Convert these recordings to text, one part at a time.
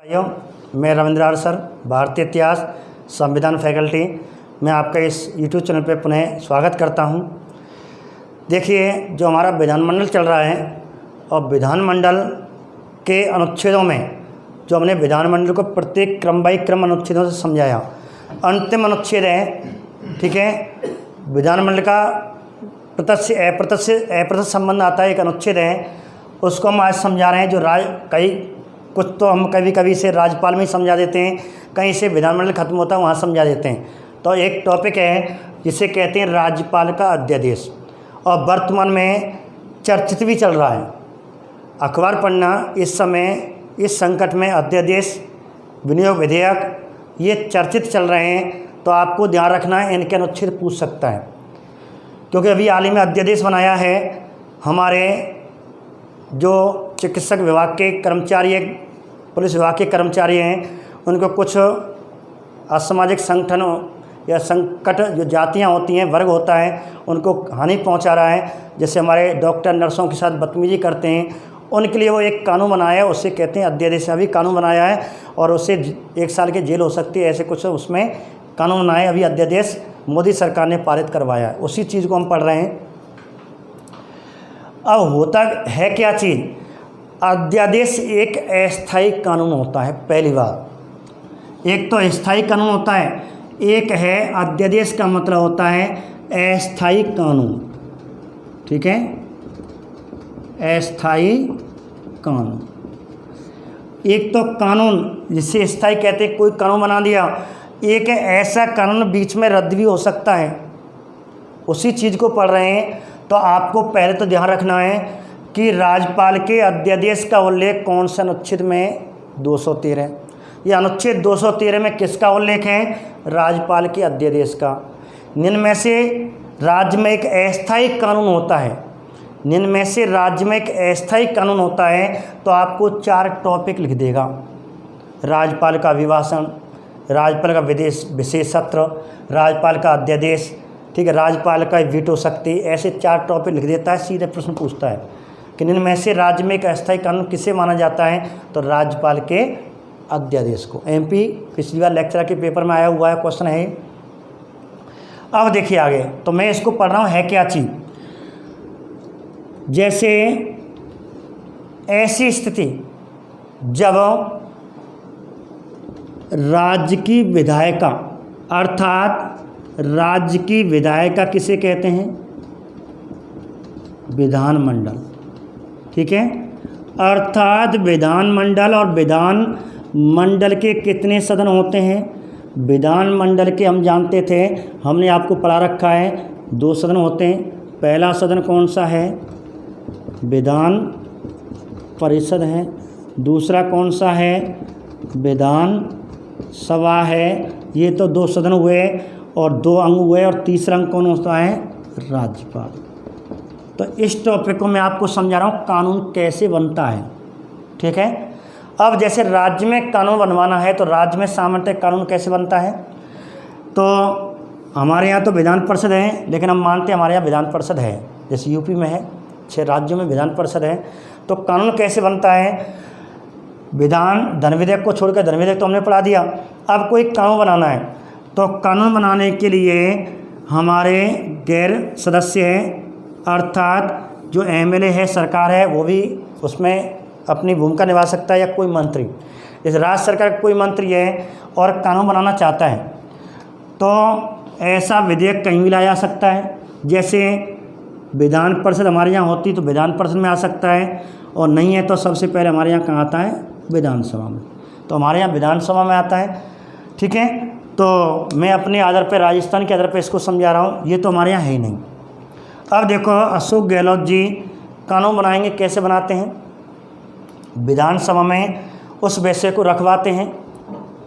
भाइयों, मैं रविंद्र सर, भारतीय इतिहास संविधान फैकल्टी। मैं आपका इस यूट्यूब चैनल पे पुनः स्वागत करता हूं। देखिए, जो हमारा विधानमंडल चल रहा है और विधानमंडल के अनुच्छेदों में जो हमने विधानमंडल को प्रत्येक क्रम बाई क्रम अनुच्छेदों से समझाया, अंतिम अनुच्छेद है, ठीक है। विधानमंडल का प्रत्यक्ष अप्रत्यक्ष संबंध आता है, एक अनुच्छेद है, उसको हम आज समझा रहे हैं। जो कुछ तो हम कभी कभी से राज्यपाल में ही समझा देते हैं, कहीं से विधानमंडल खत्म होता है वहाँ समझा देते हैं। तो एक टॉपिक है जिसे कहते हैं राज्यपाल का अध्यादेश, और वर्तमान में चर्चित भी चल रहा है। अखबार पढ़ना इस समय इस संकट में अध्यादेश, विनियोग विधेयक ये चर्चित चल रहे हैं, तो आपको ध्यान रखना है, इनके अनुच्छेद पूछ सकता है। क्योंकि अभी हाल ही में अध्यादेश बनाया है, हमारे जो चिकित्सक विभाग के कर्मचारी, पुलिस विभाग के कर्मचारी हैं, उनको कुछ असामाजिक संगठनों या संकट जो जातियां होती हैं, वर्ग होता है, उनको हानि पहुंचा रहा है। जैसे हमारे डॉक्टर नर्सों के साथ बदतमीजी करते हैं, उनके लिए वो एक कानून बनाया है, उससे कहते हैं अध्यादेश। अभी कानून बनाया है और उससे 1 साल की जेल हो सकती है, ऐसे कुछ उसमें कानून बनाया। अभी अध्यादेश मोदी सरकार ने पारित करवाया है, उसी चीज़ को हम पढ़ रहे हैं। अब होता है क्या चीज़, अध्यादेश एक अस्थायी कानून होता है। पहली बार, एक तो अस्थायी कानून होता है, एक है अध्यादेश का मतलब होता है अस्थायी कानून, ठीक है, अस्थायी कानून। एक तो कानून जिसे स्थायी कहते हैं, कोई कानून बना दिया, एक ऐसा कानून बीच में रद्द भी हो सकता है, उसी चीज़ को पढ़ रहे हैं। तो आपको पहले तो ध्यान रखना है कि राज्यपाल के अध्यादेश का उल्लेख कौन से अनुच्छेद में, 213। ये अनुच्छेद 213 में किसका उल्लेख है, राज्यपाल के अध्यादेश का। निम्न में से राज्य में एक अस्थायी कानून होता है, निम्न में से राज्य में एक अस्थायी कानून होता है, तो आपको 4 टॉपिक लिख देगा। राज्यपाल का अभिभाषण, राज्यपाल का विशेष सत्र, राज्यपाल का अध्यादेश, ठीक है, राज्यपाल का वीटो शक्ति, ऐसे 4 टॉपिक लिख देता है। सीधे प्रश्न पूछता है कि इनमें से राज्य में एक अस्थायी कानून किसे माना जाता है, तो राज्यपाल के अध्यादेश को। एमपी पिछली बार लेक्चर के पेपर में आया हुआ है, क्वेश्चन है। अब देखिए आगे, तो मैं इसको पढ़ रहा हूँ, है क्या चीज़। जैसे ऐसी स्थिति जब राज्य की विधायिका, अर्थात राज्य की विधायिका किसे कहते हैं, विधानमंडल, ठीक है। अर्थात विधानमंडल, और विधानमंडल के कितने सदन होते हैं, विधानमंडल के हम जानते थे, हमने आपको पढ़ा रखा है, 2 सदन होते हैं। पहला सदन कौन सा है, विधान परिषद है। दूसरा कौन सा है, विधान सभा है। ये तो 2 सदन हुए और 2 अंग हुए, और तीसरा अंग कौन होता है, राज्यपाल। तो इस टॉपिक को मैं आपको समझा रहा हूँ, कानून कैसे बनता है, ठीक है। अब जैसे राज्य में कानून बनवाना है, तो राज्य में सामान्य कानून कैसे बनता है, तो हमारे यहाँ तो विधान परिषद है, लेकिन हम मानते हैं हमारे यहाँ विधान परिषद है, जैसे यूपी में है, 6 राज्यों में विधान परिषद है। तो कानून कैसे बनता है, धन विधेयक को छोड़कर, धन विधेयक तो हमने पढ़ा दिया। अब कोई कानून बनाना है, तो कानून बनाने के लिए हमारे गैर सदस्य हैं, अर्थात जो एमएलए है, सरकार है, वो भी उसमें अपनी भूमिका निभा सकता है, या कोई मंत्री। जैसे राज्य सरकार का कोई मंत्री है और कानून बनाना चाहता है, तो ऐसा विधेयक कहीं भी लाया जा सकता है। जैसे विधान परिषद हमारे यहाँ होती तो विधान परिषद में आ सकता है, और नहीं है तो सबसे पहले हमारे यहाँ कहाँ आता है, विधानसभा में। तो हमारे यहाँ विधानसभा में आता है, ठीक है। तो मैं अपने आधार पर, राजस्थान के आधार पर इसको समझा रहा हूँ, ये तो हमारे यहाँ है ही नहीं। अब देखो, अशोक गहलोत जी कानून बनाएंगे, कैसे बनाते हैं, विधानसभा में उस विषय को रखवाते हैं,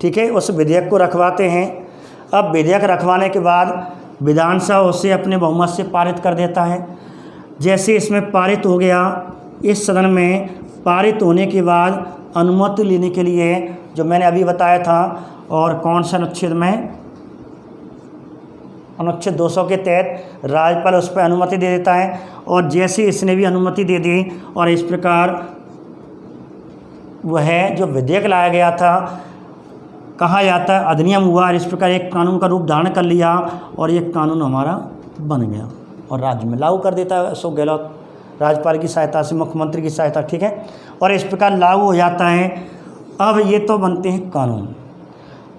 ठीक है, उस विधेयक को रखवाते हैं। अब विधेयक रखवाने के बाद विधानसभा उसे अपने बहुमत से पारित कर देता है। जैसे इसमें पारित हो गया, इस सदन में पारित होने के बाद अनुमति लेने के लिए, जो मैंने अभी बताया था, और कौन सा अनुच्छेद में, अनुच्छेद 200 के तहत राज्यपाल उस पर अनुमति दे देता है। और जैसे इसने भी अनुमति दे दी, और इस प्रकार वह जो विधेयक लाया गया था, कहा जाता है अधिनियम हुआ और इस प्रकार एक कानून का रूप धारण कर लिया और ये कानून हमारा बन गया और राज्य में लागू कर देता है अशोक गहलोत, राज्यपाल की सहायता से, मुख्यमंत्री की सहायता, ठीक है, और इस प्रकार लागू हो जाता है। अब ये तो बनते हैं कानून।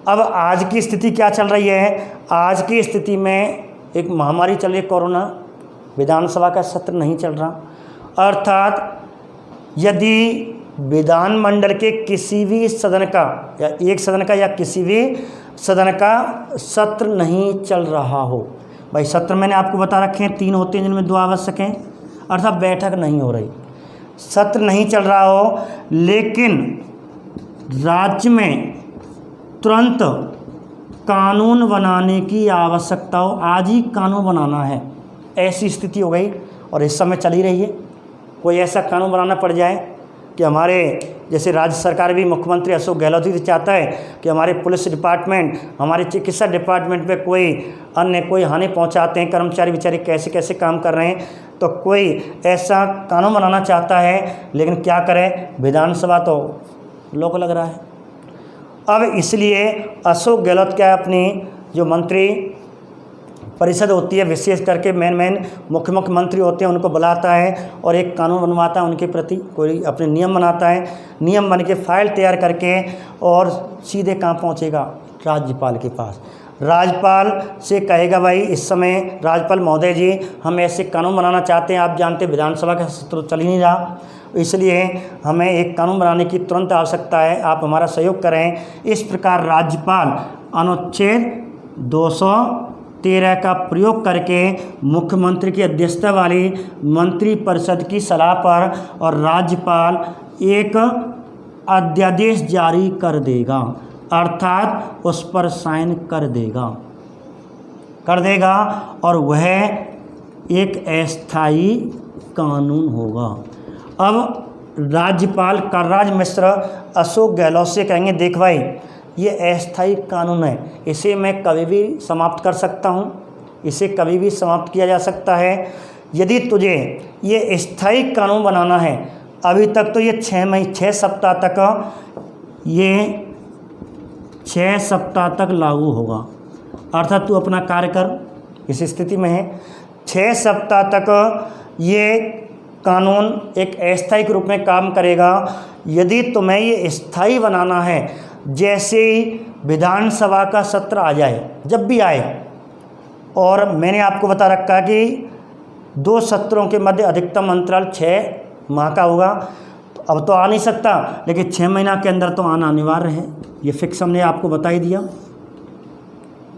अब आज की स्थिति क्या चल रही है? आज की स्थिति में एक महामारी चल रही है, कोरोना, विधानसभा का सत्र नहीं चल रहा, अर्थात यदि विधानमंडल के किसी भी सदन का या एक सदन का या किसी भी सदन का सत्र नहीं चल रहा हो, भाई सत्र मैंने आपको बता रखे हैं 3 होते हैं जिनमें 2 आवश्यक हैं, अर्थात बैठक नहीं हो रही, सत्र नहीं चल रहा हो, लेकिन राज्य में तुरंत कानून बनाने की आवश्यकता हो, आज ही कानून बनाना है, ऐसी स्थिति हो गई और इस समय चल ही रही है। कोई ऐसा कानून बनाना पड़ जाए कि हमारे जैसे राज्य सरकार भी, मुख्यमंत्री अशोक गहलोत भी चाहता है कि हमारे पुलिस डिपार्टमेंट, हमारे चिकित्सा डिपार्टमेंट पे कोई हानि पहुंचाते हैं कर्मचारी बेचारे, कैसे कैसे काम कर रहे हैं, तो कोई ऐसा कानून बनाना चाहता है, लेकिन क्या करें, विधानसभा तो लोक लग रहा है। अब इसलिए अशोक गहलोत क्या अपनी जो मंत्री परिषद होती है, विशेष करके मेन मुख्य मंत्री होते हैं, उनको बुलाता है और एक कानून बनवाता है उनके प्रति, कोई अपने नियम बनाता है, नियम बन के फाइल तैयार करके और सीधे कहाँ पहुँचेगा, राज्यपाल के पास। राज्यपाल से कहेगा भाई इस समय राज्यपाल महोदय जी हम ऐसे कानून बनाना चाहते हैं, आप जानते हैं विधानसभा का सत्र चल ही नहीं रहा, इसलिए हमें एक कानून बनाने की तुरंत आवश्यकता है, आप हमारा सहयोग करें। इस प्रकार राज्यपाल अनुच्छेद 213 का प्रयोग करके मुख्यमंत्री की अध्यक्षता वाली मंत्रिपरिषद की सलाह पर और राज्यपाल एक अध्यादेश जारी कर देगा, अर्थात उस पर साइन कर देगा और वह एक अस्थायी कानून होगा। अब राज्यपाल कलराज मिश्र अशोक गहलोत से कहेंगे देख भाई ये अस्थायी कानून है, इसे मैं कभी भी समाप्त कर सकता हूँ, इसे कभी भी समाप्त किया जा सकता है। यदि तुझे ये स्थायी कानून बनाना है, अभी तक तो ये 6 सप्ताह तक, ये 6 सप्ताह तक लागू होगा, अर्थात तू अपना कार्य कर, इस स्थिति में है 6 सप्ताह तक ये कानून एक अस्थायी के रूप में काम करेगा। यदि तुम्हें ये स्थायी बनाना है, जैसे ही विधानसभा का सत्र आ जाए, जब भी आए, और मैंने आपको बता रखा कि 2 सत्रों के मध्य अधिकतम अंतराल 6 माह का होगा, तो अब तो आ नहीं सकता, लेकिन 6 महीना के अंदर तो आना अनिवार्य है, ये फिक्स हमने आपको बता ही दिया,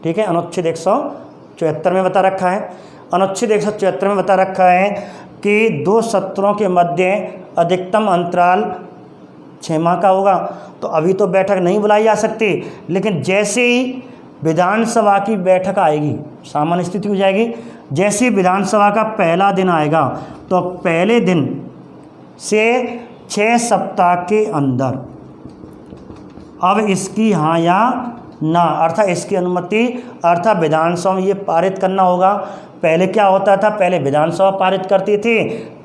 ठीक है। अनुच्छेद 174 में बता रखा है, अनुच्छेद 174 में बता रखा है कि 2 सत्रों के मध्य अधिकतम अंतराल 6 माह का होगा, तो अभी तो बैठक नहीं बुलाई जा सकती, लेकिन जैसे ही विधानसभा की बैठक आएगी, सामान्य स्थिति हो जाएगी, जैसे विधानसभा का पहला दिन आएगा, तो पहले दिन से 6 सप्ताह के अंदर अब इसकी हाँ या ना, अर्थात इसकी अनुमति, अर्थात विधानसभा में ये पारित करना होगा। पहले क्या होता था, पहले विधानसभा पारित करती थी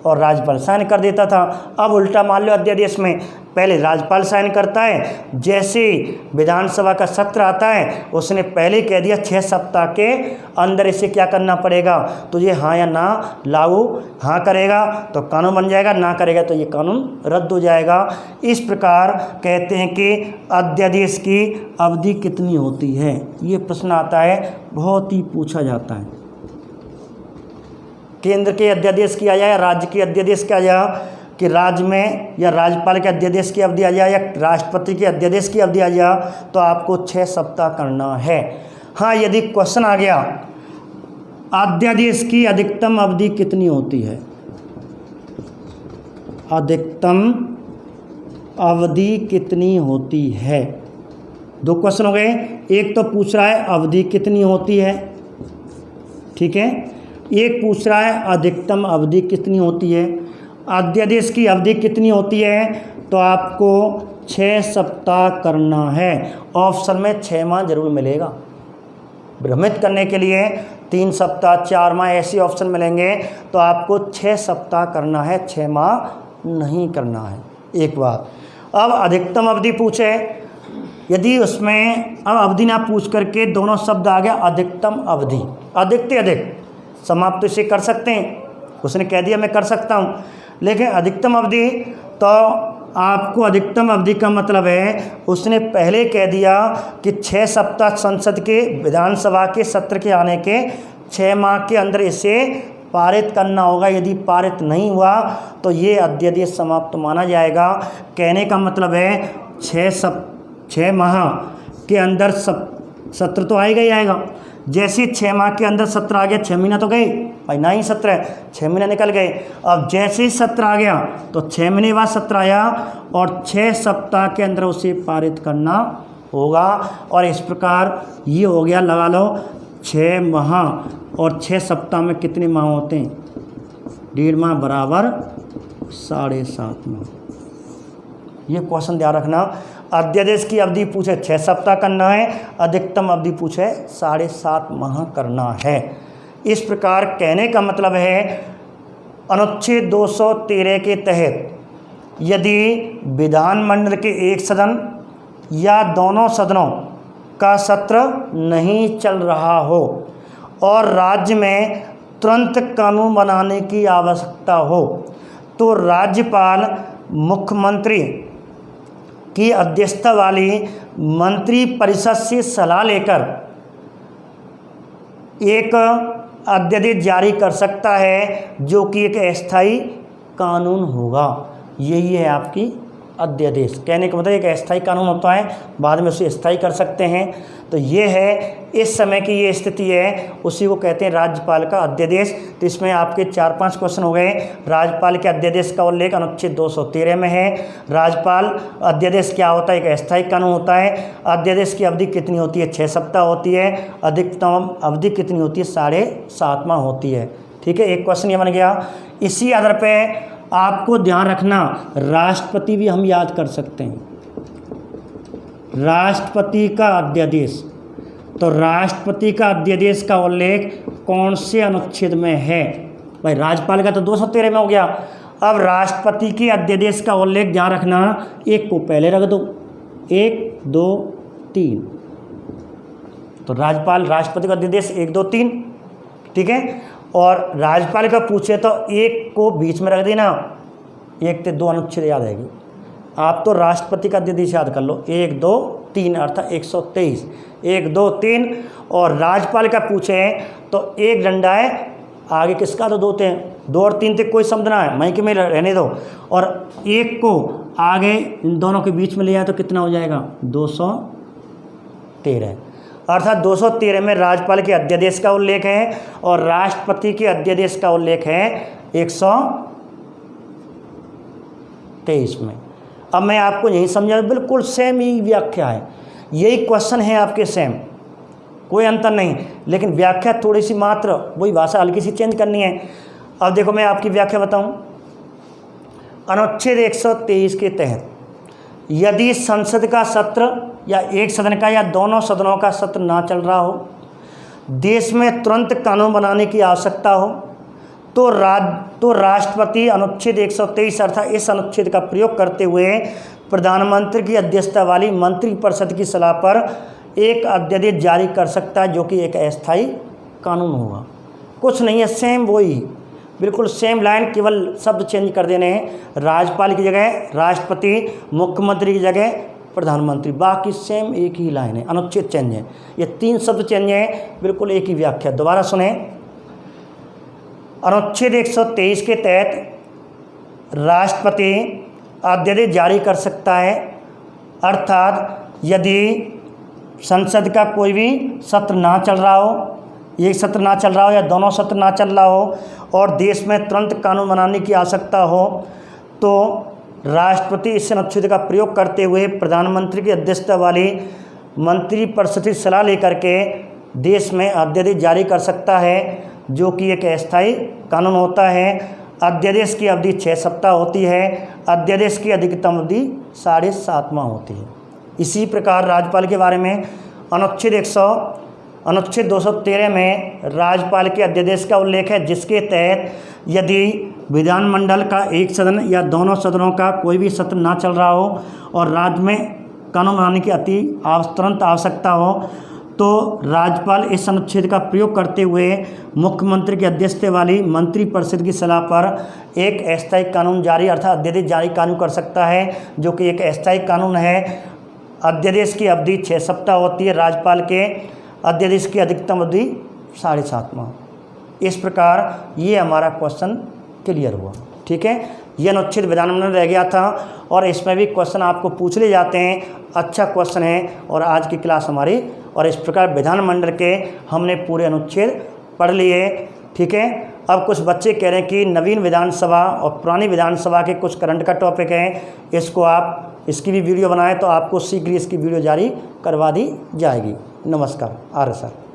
और राज्यपाल साइन कर देता था, अब उल्टा मान लो अध्यादेश में पहले राज्यपाल साइन करता है, जैसे विधानसभा का सत्र आता है उसने पहले कह दिया 6 सप्ताह के अंदर इसे क्या करना पड़ेगा, तुझे हाँ या ना लागू, हाँ करेगा तो कानून बन जाएगा, ना करेगा तो ये कानून रद्द हो जाएगा। इस प्रकार कहते हैं कि अध्यादेश की अवधि कितनी होती है, ये प्रश्न आता है, बहुत ही पूछा जाता है। केंद्र के अध्यादेश की आ जाए, राज्य की अध्यादेश की आ जाए, कि राज्य में या राज्यपाल के अध्यादेश की अवधि आ जाए या राष्ट्रपति के अध्यादेश की अवधि आ जाए, तो आपको 6 सप्ताह करना है। हाँ, यदि क्वेश्चन आ गया अध्यादेश की अधिकतम अवधि कितनी होती है, अधिकतम अवधि कितनी होती है, 2 क्वेश्चन हो गए। एक तो पूछ रहा है अवधि कितनी होती है, ठीक है, एक पूछ रहा है अधिकतम अवधि कितनी होती है। अध्यादेश की अवधि कितनी होती है, तो आपको 6 सप्ताह करना है। ऑप्शन में 6 माह जरूर मिलेगा, भ्रमित करने के लिए 3 सप्ताह 4 माह ऐसे ऑप्शन मिलेंगे, तो आपको 6 सप्ताह करना है, 6 माह नहीं करना है। एक बात अब अधिकतम अवधि पूछे, यदि उसमें अब अवधि ना पूछ करके दोनों शब्द आ गया अधिकतम अवधि, अधिक से अधिक समाप्त इसे कर सकते हैं, उसने कह दिया मैं कर सकता हूँ, लेकिन अधिकतम अवधि तो आपको अधिकतम अवधि का मतलब है उसने पहले कह दिया कि 6 सप्ताह संसद के विधानसभा के सत्र के आने के 6 माह के अंदर इसे पारित करना होगा। यदि पारित नहीं हुआ तो ये अध्यादेश समाप्त माना जाएगा। कहने का मतलब है 6 माह के अंदर सत्र तो आएगा ही आएगा। जैसे 6 माह के अंदर सत्र आ गया, 6 महीना तो गए भाई, ना ही सत्र है, 6 महीने निकल गए। अब जैसे ही सत्र आ गया तो 6 महीने बाद सत्र आया और 6 सप्ताह के अंदर उसे पारित करना होगा। और इस प्रकार ये हो गया, लगा लो 6 माह और 6 सप्ताह में कितने माह होते हैं? 1.5 माह बराबर 7.5 माह। ये क्वेश्चन ध्यान रखना। अध्यादेश की अवधि पूछे 6 सप्ताह करना है, अधिकतम अवधि पूछे 7.5 माह करना है। इस प्रकार कहने का मतलब है अनुच्छेद 213 के तहत यदि विधानमंडल के एक सदन या दोनों सदनों का सत्र नहीं चल रहा हो और राज्य में तुरंत कानून बनाने की आवश्यकता हो तो राज्यपाल मुख्यमंत्री की अध्यक्षता वाली मंत्री परिषद से सलाह लेकर एक अध्यादेश जारी कर सकता है जो कि एक अस्थायी कानून होगा। यही है आपकी अध्यादेश। कहने का मतलब एक अस्थायी कानून होता है, बाद में उसे स्थायी कर सकते हैं। तो ये है इस समय की ये स्थिति है, उसी को कहते हैं राज्यपाल का अध्यादेश। तो इसमें आपके 4-5 क्वेश्चन हो गए। राज्यपाल के अध्यादेश का उल्लेख अनुच्छेद 213 में है। राज्यपाल अध्यादेश क्या होता है? एक अस्थायी कानून होता है। अध्यादेश की अवधि कितनी होती है? 6 सप्ताह होती है। अधिकतम अवधि कितनी होती है? 7.5 माह होती है। ठीक है, एक क्वेश्चन ये बन गया। इसी आधार पर आपको ध्यान रखना, राष्ट्रपति भी हम याद कर सकते हैं। राष्ट्रपति का अध्यादेश, तो राष्ट्रपति का अध्यादेश का उल्लेख कौन से अनुच्छेद में है? भाई राज्यपाल का तो 213 में हो गया। अब राष्ट्रपति के अध्यादेश का उल्लेख ध्यान रखना, एक को पहले रख दो, 1, 2, 3। तो राज्यपाल राष्ट्रपति का अध्यादेश 1, 2, 3, ठीक है। और राज्यपाल का पूछे तो 1 को बीच में रख देना, 1 से 2 अनुच्छेद याद आएगी। आप तो राष्ट्रपति का अध्यादेश याद कर लो, 1, 2, 3 अर्थात 123, 1, 2, 3। और राज्यपाल का पूछे तो 1 डंडा है, आगे किसका? तो 2 थे, 2 और 3 तक कोई शब्द ना है, मैं कि में रहने दो। और 1 को आगे इन दोनों के बीच में ले आए तो कितना हो जाएगा? 213। अर्थात 213 में राज्यपाल के अध्यादेश का उल्लेख है और राष्ट्रपति के अध्यादेश का उल्लेख है 123 में। अब मैं आपको यही समझा, बिल्कुल सेम ही व्याख्या है, यही क्वेश्चन है आपके सेम, कोई अंतर नहीं, लेकिन व्याख्या थोड़ी सी मात्र वही भाषा हल्की सी चेंज करनी है। अब देखो मैं आपकी व्याख्या बताऊं। अनुच्छेद 123 के तहत यदि संसद का सत्र या एक सदन का या दोनों सदनों का सत्र ना चल रहा हो, देश में तुरंत कानून बनाने की आवश्यकता हो तो राष्ट्रपति अनुच्छेद 123 अर्थात इस अनुच्छेद का प्रयोग करते हुए प्रधानमंत्री की अध्यक्षता वाली मंत्रिपरिषद की सलाह पर एक अध्यादेश जारी कर सकता है जो कि एक अस्थायी कानून होगा। कुछ नहीं है, सेम वही, बिल्कुल सेम लाइन, केवल शब्द चेंज कर देने हैं। राज्यपाल की जगह राष्ट्रपति, मुख्यमंत्री की जगह प्रधानमंत्री, बाकी सेम एक ही लाइन है, अनुच्छेद चेंज है, ये 3 शब्द चेंज है, बिल्कुल एक ही व्याख्या। दोबारा सुने, अनुच्छेद 123 के तहत राष्ट्रपति अध्यादेश जारी कर सकता है, अर्थात यदि संसद का कोई भी सत्र ना चल रहा हो, एक सत्र ना चल रहा हो या दोनों सत्र ना चल रहा हो और देश में तुरंत कानून बनाने की आवश्यकता हो तो राष्ट्रपति इस अनुच्छेद का प्रयोग करते हुए प्रधानमंत्री की अध्यक्षता वाली मंत्रिपरिषद की सलाह लेकर के देश में अध्यादेश जारी कर सकता है जो कि एक अस्थायी कानून होता है। अध्यादेश की अवधि 6 सप्ताह होती है। अध्यादेश की अधिकतम अवधि 7.5 माह होती है। इसी प्रकार राज्यपाल के बारे में अनुच्छेद 213 में राज्यपाल के अध्यादेश का उल्लेख है जिसके तहत यदि विधानमंडल का एक सदन या दोनों सदनों का कोई भी सत्र ना चल रहा हो और राज्य में कानून बनाने की तुरंत आवश्यकता हो तो राज्यपाल इस अनुच्छेद का प्रयोग करते हुए मुख्यमंत्री की अध्यक्षता वाली मंत्रिपरिषद की सलाह पर एक अस्थायी कानून जारी अर्थात अध्यादेश जारी कानून कर सकता है, जो कि एक अस्थायी कानून है। अध्यादेश की अवधि 6 सप्ताह होती है, राज्यपाल के अध्यादेश की अधिकतम अवधि 7.5 माह। इस प्रकार ये हमारा क्वेश्चन क्लियर हुआ। ठीक है, ये अनुच्छेद विधानमंडल रह गया था और इसमें भी क्वेश्चन आपको पूछ ले जाते हैं। अच्छा क्वेश्चन है और आज की क्लास हमारी, और इस प्रकार विधानमंडल के हमने पूरे अनुच्छेद पढ़ लिए। ठीक है, अब कुछ बच्चे कह रहे हैं कि नवीन विधानसभा और पुरानी विधानसभा के कुछ करंट का टॉपिक है, इसको आप इसकी भी वीडियो बनाएं तो आपको शीघ्र इसकी वीडियो जारी करवा दी जाएगी। नमस्कार। आर्य सर।